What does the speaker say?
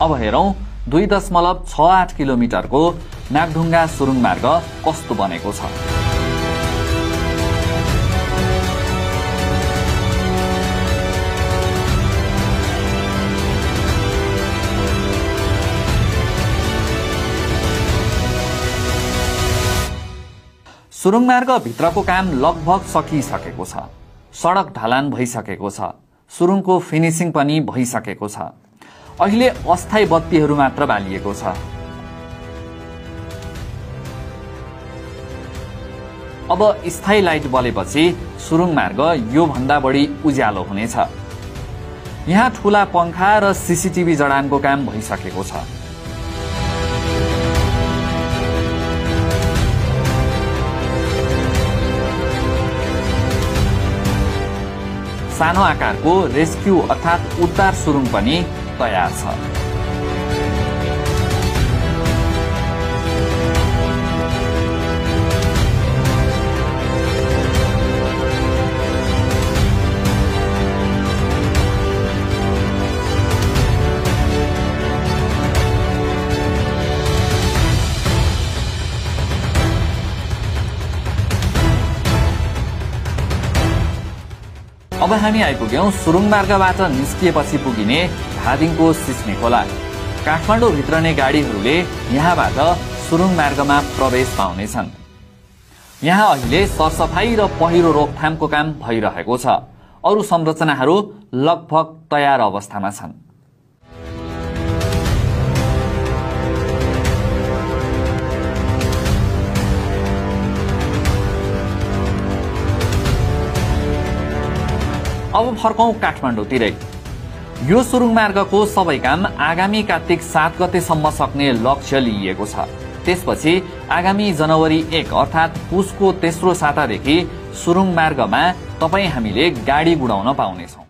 अब हेरौं 2.68 किलोमिटरको नागढुङ्गा सुरुङ मार्ग कस्तो बनेको छ। सुरुङ मार्ग भित्रको काम लगभग सकिसकेको छ। सडक ढलान भइसकेको छ। सुरुङको फिनिशिङ पनि भइसकेको छ। अहिले अस्थायी बत्तीहरू मात्र बालिएको छ। अब स्थायी लाइट बलेपछि सुरुङ मार्ग यो भन्दा बढी उज्यालो हुनेछ। यहाँ ठूला पंखा र सीसीटीभी जडानको काम भइसकेको छ। सानो आकारको रेस्क्यू अर्थात उद्धार सुरुङ पनि तयार छ। अब हामी आइपुग्यौं सुरुङ मार्गबाट निस्किएपछि पुगिने धादिङको सिस्ने खोला। काठमाडौँ भित्रने गाडीहरूले यहाँबाट सुरुङ मार्गमा प्रवेश पाउनेछन्। यहाँ अहिले सरसफाई र पहिरो रोकथामको काम भइरहेको छ। अरु संरचनाहरू लगभग तयार अवस्थामा छन्। अब फर्कौं काठमाडौँतिरै। यो सुरुङ मार्गको सबै काम आगामी कार्तिक 7 गतेसम्म सक्ने लक्ष्य लिइएको छ। त्यसपछि आगामी जनवरी 1 अर्थात पुसको तेस्रो सातादेखि सुरुङ मार्गमा तपाई हामीले गाडी गुडाउन पाउनेछौं।